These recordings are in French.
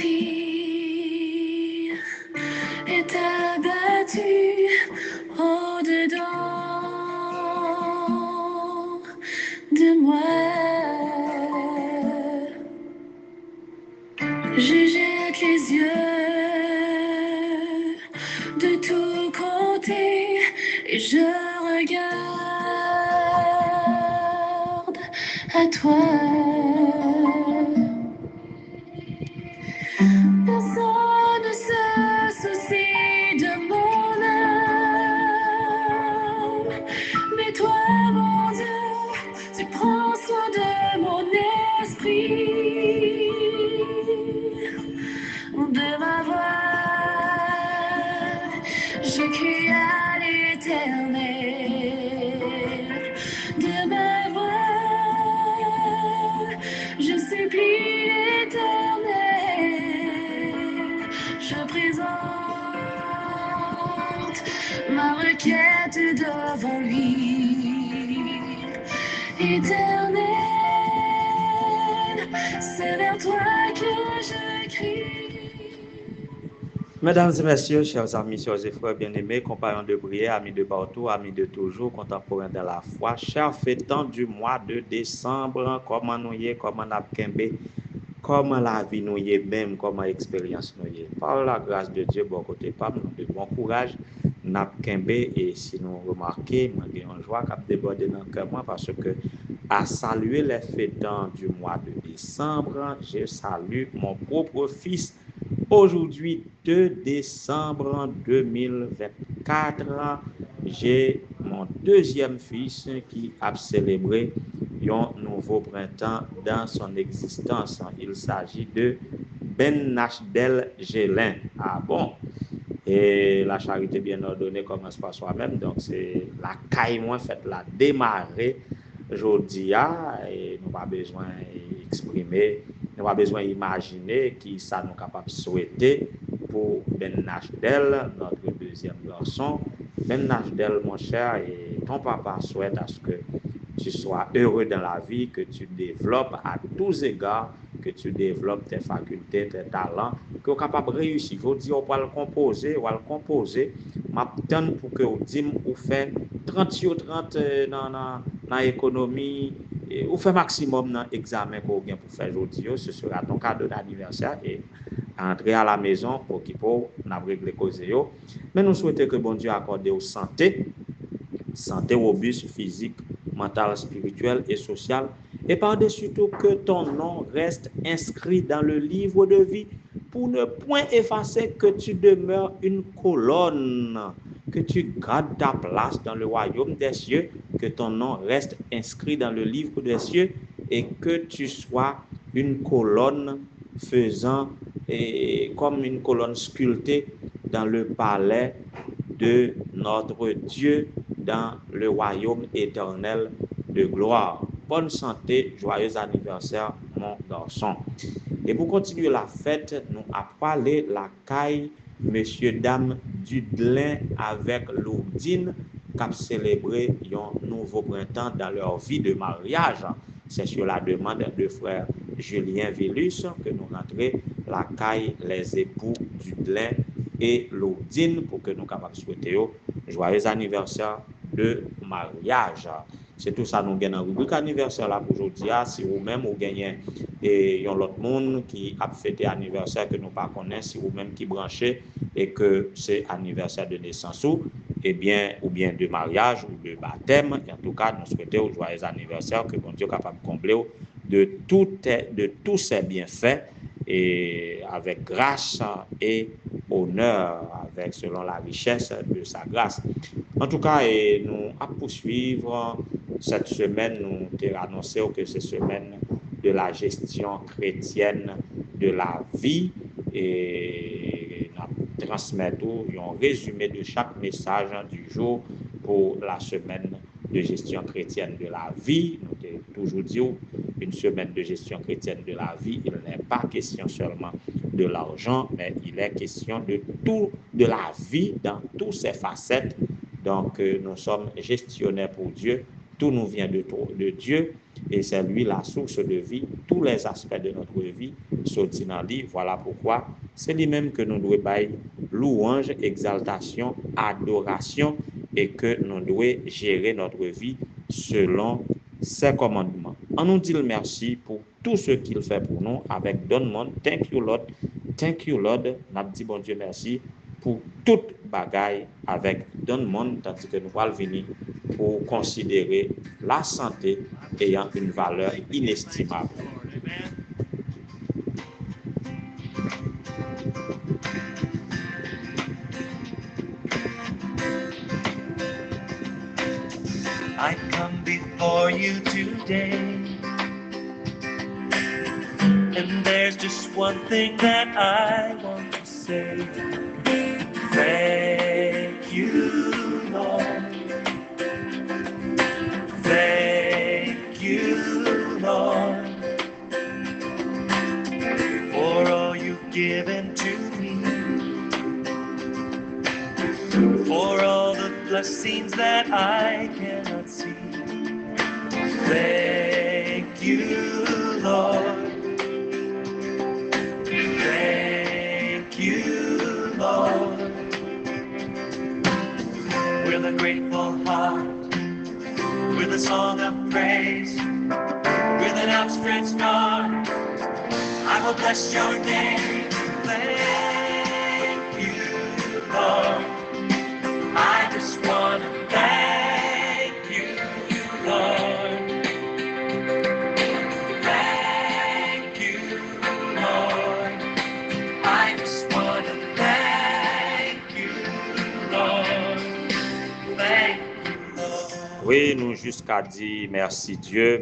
esprit est abattu au-dedans de moi. Je jette les yeux de tous côtés et je regarde à toi. Personne ne se soucie de mon âme, mais toi, mon Dieu, tu prends soin de mon esprit, de ma voix. Je crie à l'Éternel, de ma voix. Je supplie l'Éternel, je présente ma requête devant lui. Éternel, c'est vers toi que je crie. Mesdames et messieurs, chers amis, chers et frères bien-aimés, compagnons de prière, amis de partout, amis de toujours, contemporains de la foi, chers fêtants du mois de décembre, comment nous y est, comment nous avons comment la vie nous y est même, comment l'expérience nous y est. Par la grâce de Dieu, bon côté pas, nous de bon courage, nous avons et si nous remarquons, nous avons une joie qui a débordé dans le cœur parce que à saluer les fêtants du mois de décembre, je salue mon propre fils. Aujourd'hui, 2 décembre 2024, j'ai mon deuxième fils qui a célébré un nouveau printemps dans son existence. Il s'agit de Ben Nashdel Gélin. Ah bon? Et la charité bien ordonnée commence par soi-même. Donc, c'est la caille moins faite, la démarrer aujourd'hui. Et nous n'avons pas besoin d'exprimer, nous n'avons pas besoin d'imaginer qui ça nous capable de souhaiter pour Ben Nashdel, notre deuxième garçon. Ben Nashdel, mon cher, et ton papa souhaite à ce que tu sois heureux dans la vie, que tu développes à tous égards, que tu développes tes facultés, tes talents, que tu es capable de réussir. Il faut dire, on va le composer, m'attendre pour que vous dites, vous faites 30 ou 30 dans l'économie, ou fait maximum dans l'examen que vous avez pour faire aujourd'hui. Ce sera ton cadeau d'anniversaire et entrer à la maison pour qu'il puisse régler les causes. Mais nous souhaitons que bon Dieu accorde aux santé robuste, physique, mentale, spirituelle et sociale. Et par-dessus tout, que ton nom reste inscrit dans le livre de vie pour ne point effacer, que tu demeures une colonne, que tu gardes ta place dans le royaume des cieux, que ton nom reste inscrit dans le livre des cieux et que tu sois une colonne faisant comme une colonne sculptée dans le palais de notre Dieu dans le royaume éternel de gloire. Bonne santé, joyeux anniversaire, mon garçon. Et pour continuer la fête, nous avons parlé la caille, monsieur, dame Dudelin avec Lourdine, qui a célébré un nouveau printemps dans leur vie de mariage. C'est sur la demande de frère Julien Vélus que nous rentrons la caille, les époux Dudelin et Lourdine pour que nous capables de souhaiter joyeux anniversaire de mariage. C'est tout ça nous gagnons dans rubrique anniversaire là pour aujourd'hui. Si vous-même vous gagnez et yon l'autre monde qui a fêté anniversaire que nous pas connaissons, si vous-même qui branchez et que c'est anniversaire de naissance ou bien de mariage ou de baptême, en tout cas nous souhaitons joyeux anniversaire, que bon Dieu capable de combler de tous ses bienfaits et avec grâce et honneur, avec selon la richesse de sa grâce. En tout cas, nous allons poursuivre cette semaine, nous avons annoncé que c'est semaine de la gestion chrétienne de la vie et nous transmettons un résumé de chaque message du jour pour la semaine de gestion chrétienne de la vie. Nous avons toujours dit une semaine de gestion chrétienne de la vie, il n'est pas question seulement de l'argent, mais il est question de tout, de la vie dans toutes ses facettes. Donc, nous sommes gestionnaires pour Dieu, tout nous vient de Dieu et c'est lui la source de vie. Tous les aspects de notre vie sont dit. Voilà pourquoi c'est lui-même que nous devons bailler louange, exaltation, adoration et que nous devons gérer notre vie selon ses commandements. On nous dit le merci pour tout ce qu'il fait pour nous avec donne-monde. Thank you Lord. Thank you Lord. N'a dit bon Dieu merci pour toute bagaille avec donne-monde, tandis que nous allons venir pour considérer la santé ayant une valeur inestimable. I come before you today, and there's just one thing that I want to say. Thank you, Lord. Thank you, Lord, for all you've given to me, for all the blessings that I cannot see. Thank you, Lord. Thank you, Lord. With a grateful heart, with a song of praise, with an outstretched arm, I will bless your name. Thank you, Lord. I just want to thank you, Lord. Thank you, Lord. I just want to thank you, Lord. Thank you, Lord. Oui, nous jusqu'à dire merci Dieu,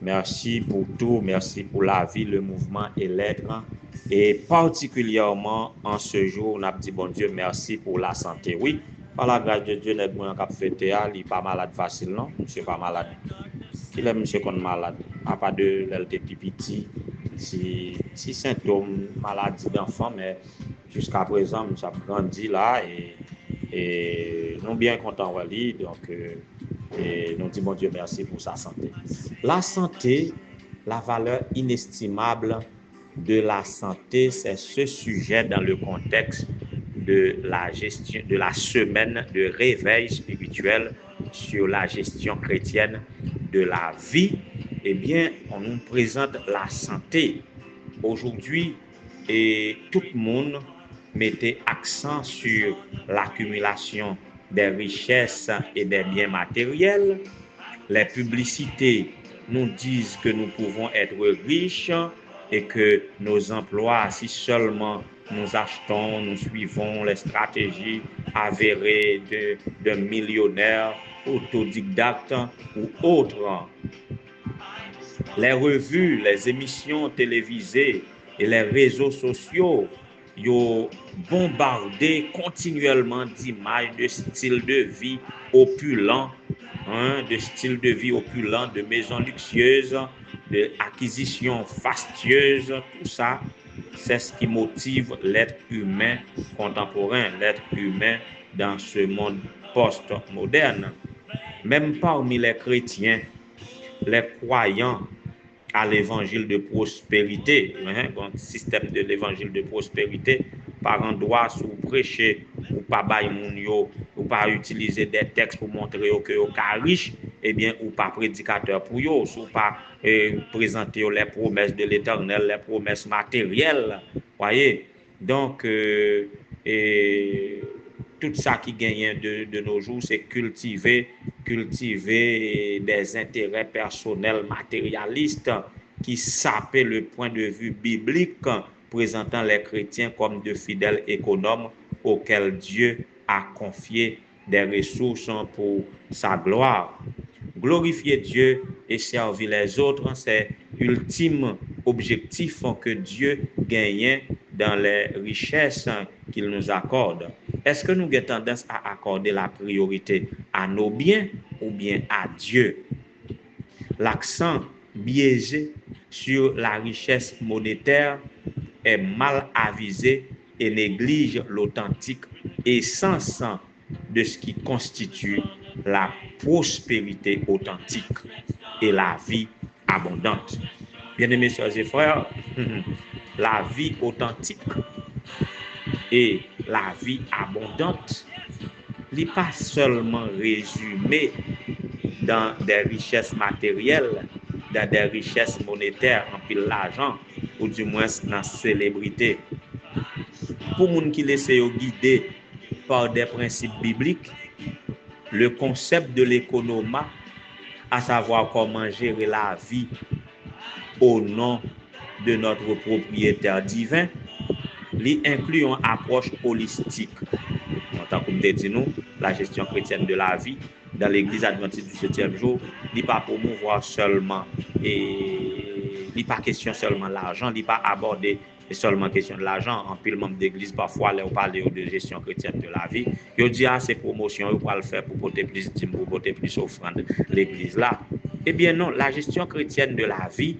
merci pour tout, merci pour la vie, le mouvement et l'être. Et particulièrement en ce jour, on a dit bon Dieu, merci pour la santé. Oui, par la grâce de Dieu, notre moyen cap fêté, il n'est pas malade facile, non? Monsieur pas malade. Il est monsieur qu'on malade. À part de l'LT petit, si symptômes maladie d'enfant, mais jusqu'à présent, nous avons grandi là et nous bien contents de lui. Donc, et nous disons bon Dieu merci pour sa santé. La santé, la valeur inestimable de la santé, c'est ce sujet dans le contexte de la gestion de la semaine de réveil spirituel sur la gestion chrétienne de la vie. Eh bien, on nous présente la santé aujourd'hui et tout le monde mettait accent sur l'accumulation des richesses et des biens matériels. Les publicités nous disent que nous pouvons être riches et que nos emplois, si seulement nous achetons, nous suivons les stratégies avérées de millionnaires, autodidactes ou autres. Les revues, les émissions télévisées et les réseaux sociaux ont bombardé continuellement d'images de style de vie opulent, de maisons luxueuses, d'acquisitions fastueuses, tout ça, c'est ce qui motive l'être humain contemporain, l'être humain dans ce monde post-moderne. Même parmi les chrétiens, les croyants à l'évangile de prospérité, système de l'évangile de prospérité, par endroit sous prêcher ou pas bailler moun yo, ou pas utiliser des textes pour montrer que yo ka riche, eh bien ou pas prédicateur pour yo, ou pas présenter les promesses de l'Éternel, les promesses matérielles, voyez. Donc tout ça qui gagne de nos jours, c'est cultiver des intérêts personnels matérialistes qui sapent le point de vue biblique, présentant les chrétiens comme de fidèles économes auxquels Dieu a confié des ressources pour sa gloire. Glorifier Dieu et servir les autres, c'est l'ultime objectif que Dieu gagne dans les richesses qu'il nous accorde. Est-ce que nous avons tendance à accorder la priorité à nos biens ou bien à Dieu? L'accent biaisé sur la richesse monétaire est mal avisé et néglige l'authentique essence de ce qui constitue la prospérité authentique. et la vie abondante. Bien-aimés sœurs et frères, la vie authentique et la vie abondante n'est pas seulement résumée dans des richesses matérielles, dans des richesses monétaires, en pile l'argent, ou du moins dans la célébrité. Pour les gens qui laissent guider par des principes bibliques, le concept de l'économat, à savoir comment gérer la vie au nom de notre propriétaire divin, lui inclut une approche holistique. Comme dit nous, la gestion chrétienne de la vie dans l'Église adventiste du 7e jour, il n'est pas promouvoir seulement et il n'est pas question seulement de l'argent, il n'est pas aborder seulement question de l'argent. En pile membre d'église parfois là on parle de gestion chrétienne de la vie, il dit c'est promotion, on va le faire pour porter plus dîmes, pour porter plus offrande l'église là. Eh bien non, la gestion chrétienne de la vie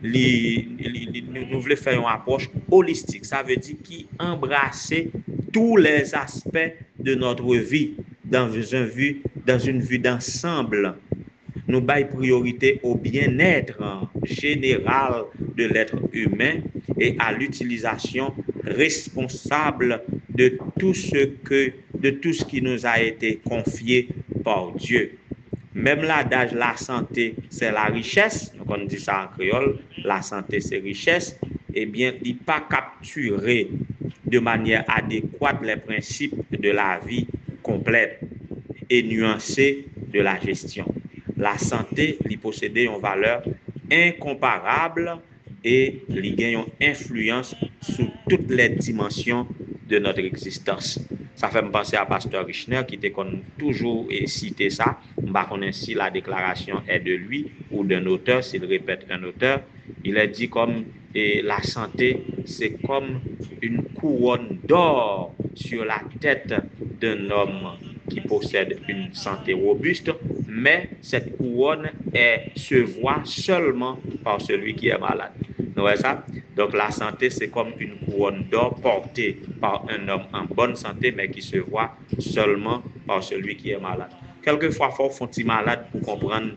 nous voulons faire une approche holistique. Ça veut dire qui embrasser tous les aspects de notre vie dans une vue d'ensemble. Nous baillons priorité au bien-être général de l'être humain et à l'utilisation responsable de tout ce qui nous a été confié par Dieu. Même l'adage la santé, c'est la richesse. Donc on dit ça en créole, la santé c'est richesse. Eh bien, il n'est pas capturé de manière adéquate les principes de la vie complète et nuancée de la gestion. La santé, il possède une valeur incomparable et il gagne une influence sur toutes les dimensions de notre existence. Ça fait me penser à Pasteur Richner qui était toujours cité ça. Je ne sais pas si la déclaration est de lui ou d'un auteur, s'il répète un auteur. Il a dit comme la santé, c'est comme une couronne d'or sur la tête d'un homme qui possède une santé robuste, mais cette couronne se voit seulement par celui qui est malade. Vous voyez ça? Donc la santé, c'est comme une couronne d'or portée par un homme en bonne santé, mais qui se voit seulement par celui qui est malade. Quelquefois, il faut être malade pour comprendre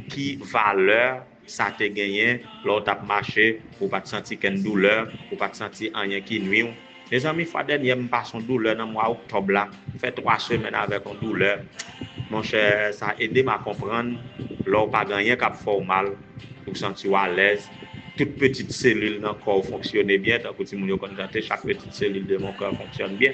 qui valeur ça te gagné, l'autre a marché, pour pas te sentir qu'une douleur, pour pas te sentir rien qui nuit. Les amis, fois dernier, je passe une douleur dans le mois d'octobre là, fait 3 semaines avec une douleur. Mon cher, ça a aidé à comprendre, l'autre pas gagné qui a fait mal, pour sentir à l'aise. Toute petite cellule dans le corps fonctionne bien, tant que vous constatez, chaque petite cellule de mon corps fonctionne bien.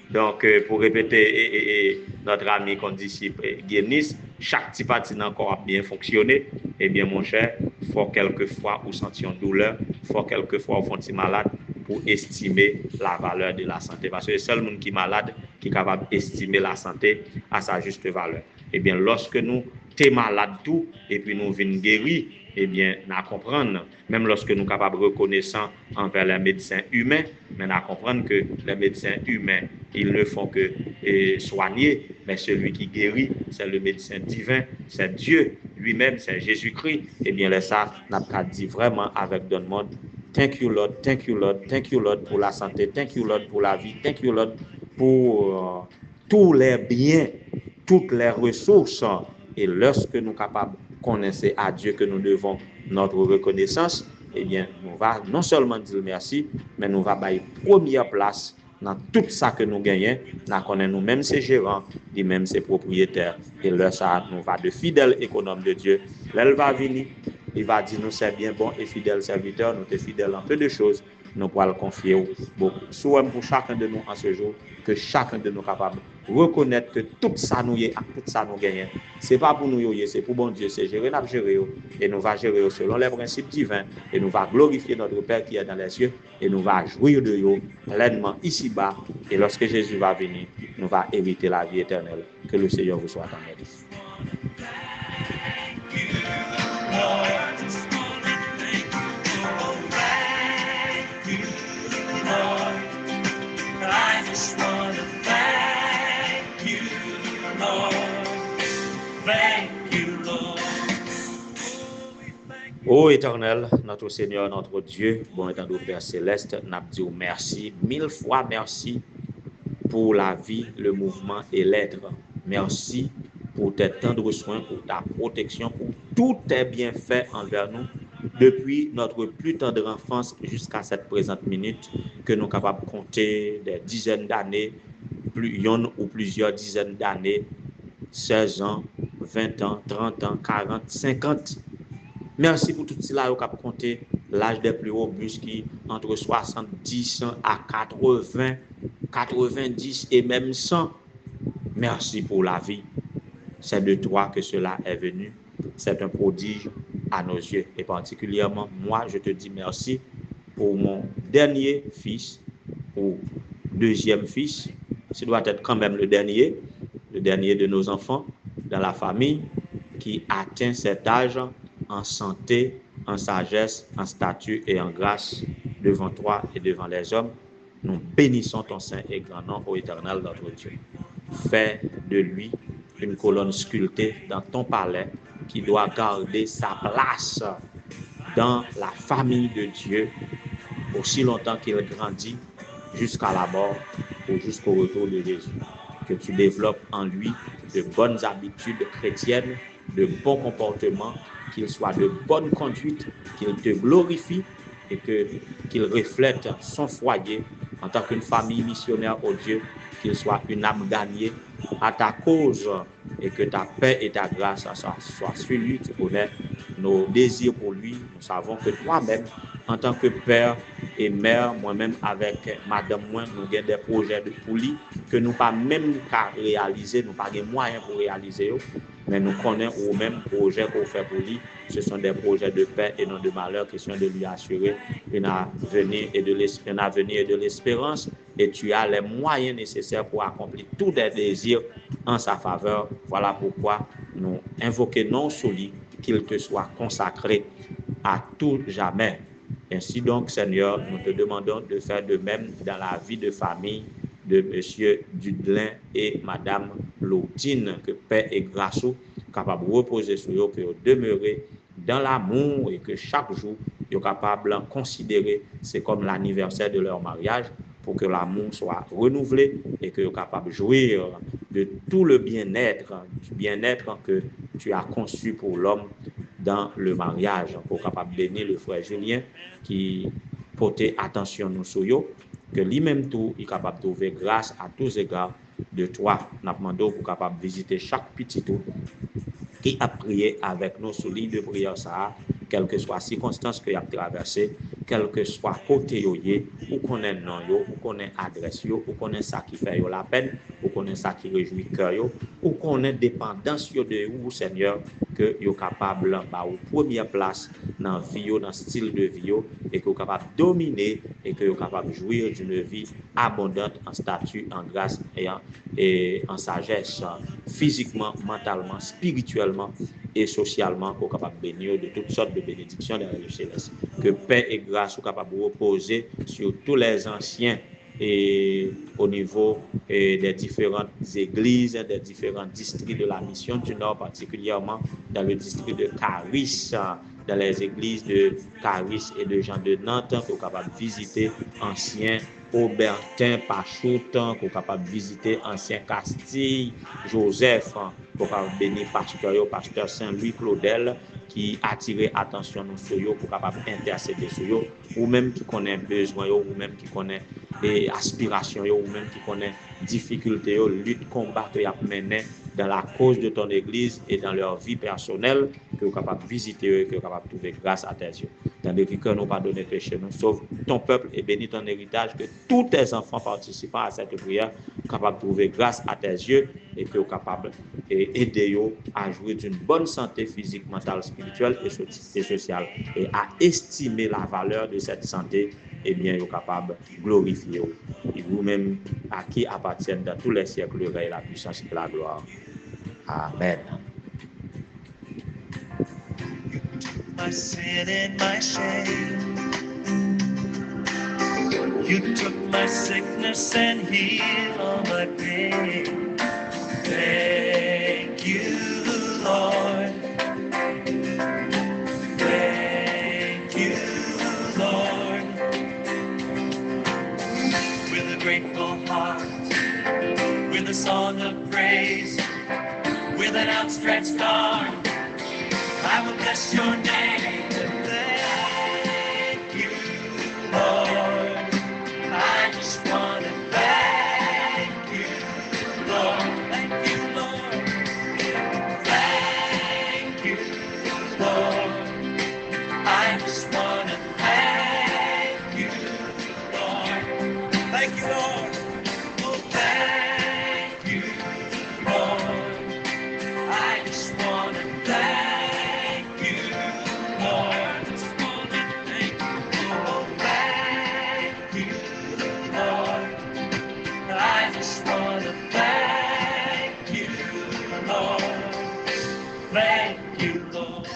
Donc, pour répéter notre ami condisciple Guénis, chaque petit partie dans le corps a bien fonctionné. Eh bien, mon cher, il faut quelquefois vous sentir une douleur, il faut quelquefois vous sentir malade pour estimer la valeur de la santé. Parce que c'est le seul monde qui est malade qui est capable d'estimer la santé à sa juste valeur. Eh bien, lorsque nous sommes malades tout, et puis nous venons guérir, eh bien, nous comprenons, même lorsque nous sommes capables de reconnaissant envers les médecins humains, mais nous comprenons que les médecins humains, ils ne font que soigner, mais celui qui guérit, c'est le médecin divin, c'est Dieu lui-même, c'est Jésus-Christ. Eh bien, là, ça, nous avons dit vraiment avec Don Monde, thank you Lord, thank you Lord, thank you Lord pour la santé, thank you Lord pour la vie, thank you Lord pour tous les biens, toutes les ressources. Et lorsque nous sommes capables de connaître à Dieu que nous devons notre reconnaissance, eh bien, nous va non seulement dire merci, mais nous va bailler première place dans tout ça que nous gagnons. Nous connaissons nous-mêmes ses gérants, nous-mêmes ses propriétaires. Et là, ça nous va de fidèles économes de Dieu. Là, il va venir, il va dire nous c'est bien bon et fidèles serviteurs, nous sommes fidèles en peu de choses, nous pourrons le confier beaucoup. Soit pour chacun de nous en ce jour, que chacun de nous capable reconnaître que tout ça nous y est, tout ça nous gagne. C'est pas pour nous c'est pour bon Dieu, c'est gérer, nous gérer et nous va gérer selon les principes divins et nous va glorifier notre Père qui est dans les cieux et nous va jouir de eux pleinement ici-bas et lorsque Jésus va venir, nous va hériter la vie éternelle. Que le Seigneur vous soit en aide. Ô Éternel, notre Seigneur, notre Dieu, bon étant de Père Céleste, nous disons merci, 1000 fois merci pour la vie, le mouvement et l'être. Merci pour tes tendres soins, pour ta protection, pour tout est bien fait envers nous depuis notre plus tendre enfance jusqu'à cette présente minute, que nous sommes capables de compter des dizaines d'années, une ou plusieurs dizaines d'années, 16 ans, 20 ans, 30 ans, 40, 50. Merci pour tout cela, vous avez compté l'âge des plus robustes qui entre 70 à 80, 90 et même 100. Merci pour la vie. C'est de toi que cela est venu. C'est un prodige à nos yeux. Et particulièrement, moi, je te dis merci pour mon dernier fils, ou deuxième fils. Ce doit être quand même le dernier de nos enfants dans la famille qui atteint cet âge en santé, en sagesse, en statut et en grâce devant toi et devant les hommes. Nous bénissons ton saint et grand nom, ô Éternel, notre Dieu. Fais de lui une colonne sculptée dans ton palais qui doit garder sa place dans la famille de Dieu aussi longtemps qu'il grandit jusqu'à la mort ou jusqu'au retour de Jésus. Que tu développes en lui de bonnes habitudes chrétiennes, de bons comportements, qu'il soit de bonne conduite, qu'il te glorifie et qu'il reflète son foyer en tant qu'une famille missionnaire au Dieu, qu'il soit une âme gagnée à ta cause et que ta paix et ta grâce soient sur lui. Tu connais nos désirs pour lui. Nous savons que toi-même, en tant que père et mère, moi-même avec madame, moi, nous avons des projets pour lui que nous pas même qu'à réaliser, nous pas de moyens pour réaliser, mais nous connaissons aux mêmes projets qu'on fait pour lui. Ce sont des projets de paix et non de malheur qui sont de lui assurer un avenir et de l'espérance. Et tu as les moyens nécessaires pour accomplir tous les désirs en sa faveur. Voilà pourquoi nous invoquons sur lui qu'il te soit consacré à tout jamais. Ainsi donc, Seigneur, nous te demandons de faire de même dans la vie de famille de M. Dudelin et Mme Lautine, que paix et grâce soient capables de reposer sur eux, que demeurer dans l'amour et que chaque jour, ils soient capables de considérer c'est comme l'anniversaire de leur mariage pour que l'amour soit renouvelé et que ils soient capables de jouir de tout le bien-être, du bien-être que tu as conçu pour l'homme dans le mariage, pour capable bénir le frère Julien qui portait attention nous sur eux, que lui-même tout est capable de trouver grâce à tous égards de toi. Nous demandons pour capable visiter chaque petit tout qui a prié avec nous sur ligne de prière ça, quelle que soit la circonstance qu'il a traversée, quel que soit côté yo, ou connaît nom yo, ou connaît adresse yo, ou connaît ça qui fait yo la peine, ou connaît ça qui réjouit cœur yo, ou connaît dépendance yo de vous Seigneur que yo capable ba ou première place dans vie yo, dans style de vie yo, et que yo capable dominer et que yo capable jouir d'une vie abondante en statut, en grâce et en sagesse, physiquement, mentalement, spirituellement et socialement, pour capable bénir de toutes sortes de bénédictions dans le céleste. Que paix et grâce soient capables de reposer sur tous les anciens et au niveau des différentes églises, des différents districts de la mission du Nord, particulièrement dans le district de Caris, dans les églises de Caris et de Jean de Nantes, pour capable de visiter anciens Aubertin, Pachoutan, pour capable de visiter ancien Castille, Joseph, pour capable bénir pasteur Saint-Louis Claudel, qui attire attention nous sur eux pour capable intercéder sur eux, ou même qui connaît besoin, ou même qui connaît aspiration, ou même qui connaît difficulté, lutte, combat que y a mené dans la cause de ton église et dans leur vie personnelle, que vous êtes capable de visiter, que vous êtes capable de trouver grâce à tes yeux. Tandis que nous pardonne péché, nous sauve ton peuple et bénis ton héritage, que tous tes enfants participant à cette prière capables de trouver grâce à tes yeux et que vous capables d'aider à jouir d'une bonne santé physique, mentale, spirituelle et sociale, et à estimer la valeur de cette santé. Eh bien, vous êtes capable de glorifier et vous-même à qui appartiennent dans tous les siècles le règne, la puissance et la gloire. Amen. My sin and my shame. You took my sickness and healed all my pain. Thank you, Lord. Thank you, Lord. With a grateful heart, with a song of praise, with an outstretched arm, I will bless your name. Thank you, Lord. I just want to thank you, Lord. Thank you, Lord. Thank you, Lord. I just want to thank you, Lord. Thank you, Lord. Oh, thank you, Lord. I just want to thank you, Lord. Just want to thank you, oh, thank you, Lord. I just want to thank you, Lord. Thank you, Lord.